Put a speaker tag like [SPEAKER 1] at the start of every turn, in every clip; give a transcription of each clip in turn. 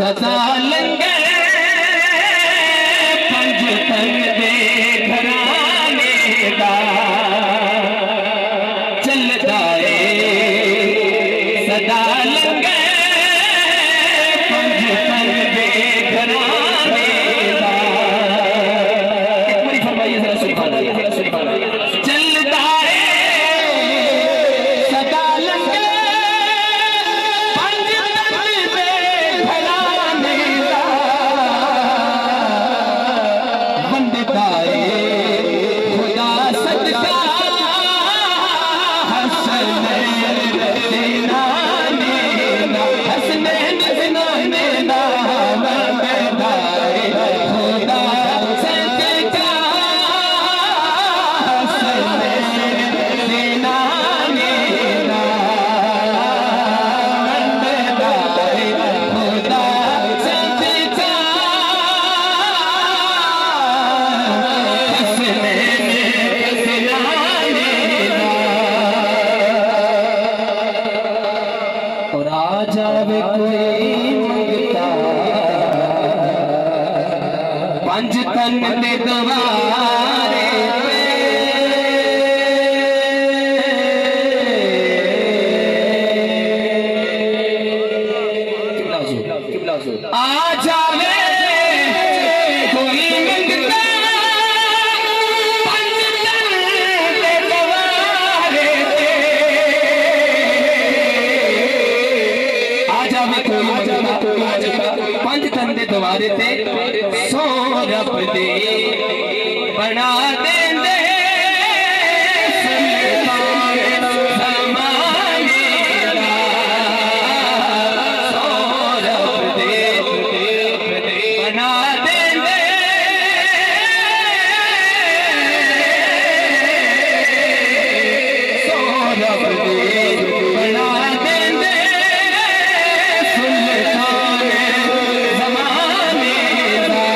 [SPEAKER 1] सदा लंगे पंज तन दे घराने दा चलदा सदा लंगे पंज तन दे घराने दा। एक बारी फरमाइए जरा सुभान अल्लाह। चलदा सदा लंगे पंज तन दे घराने दा बंददा खुदा सदका हसनैन ज़िनाने दा हसनैन ज़िनाने दा बंददा खुदा सदका हसनैन ज़िनाने दा बंददा खुदा सदका हसनैन ज़िनाने दा। और आ जावे कोई मंगता पंज तन दे दवारे आ जावे कोई मंगता पंज तन दे दवारे आ जावे कोई मंगता पंज तन दे दवारे ते सो रब दे बना देंदे सुल्तान ज़माने दा। सो रब दे बना देंदे सो रब दे बना देंदे सुल्तान ज़माने दा।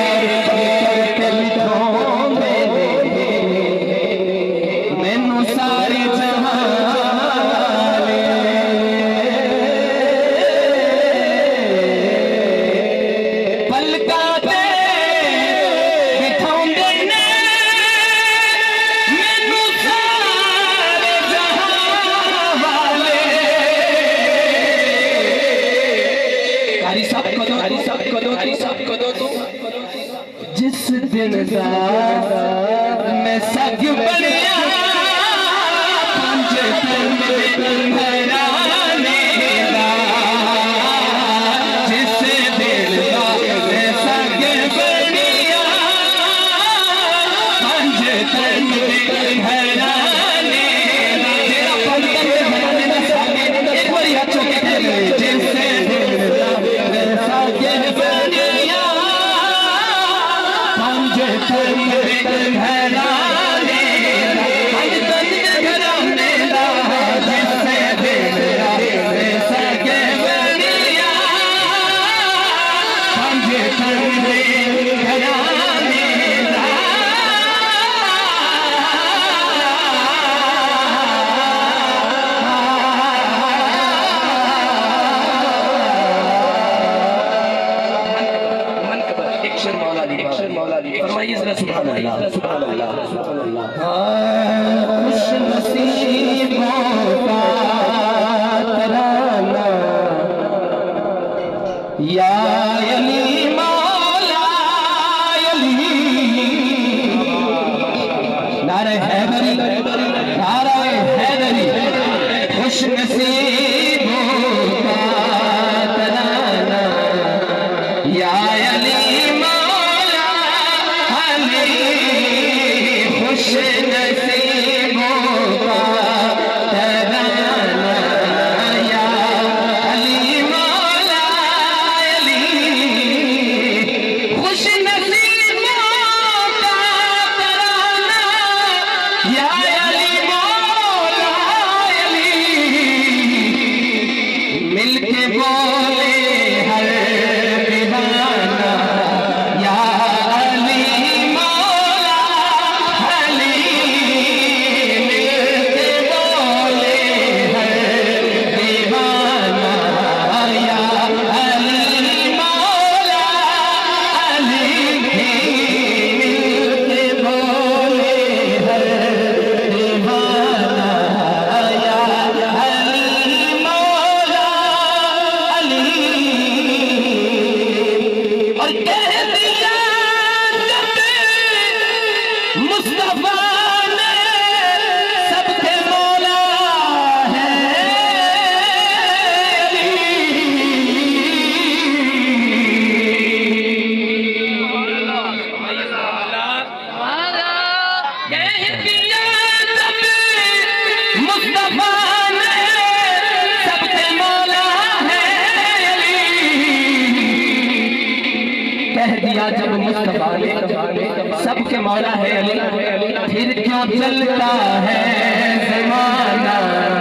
[SPEAKER 1] मैनू सारे जहाने पलकां ते बिठाउंदे ने मैनू सारे जहां वाले। कारी सब कदों तू जिस दिन दा मैं सग बनिया पंज तन दे घराने दा। जिस दिन दा मैं सग बनिया पंज तन दे घराने दा। जेड़ा पंज तन दे घराने दा सागे एक बारी हाथ चुक के कह ले जिस दिन दा मैं सग बनिया पंज तन दे घराने दा। पंज तन दे घराने दा जिस दिन दा मैं सग बनिया पंज तन दे घराने दा। फरमाइए जरा सुभान अल्लाह सुभान अल्लाह। खुश नसीबों का तराना या अली मौला अली। नारे हैदरी नारे हैदरी खुश नसीबों का तराना या अली खुश नसीबों का तराना या अली मौला अली। दिया जब मुस्तफा ने सबके मौला है अली, फिर क्यों चलता है ज़माना।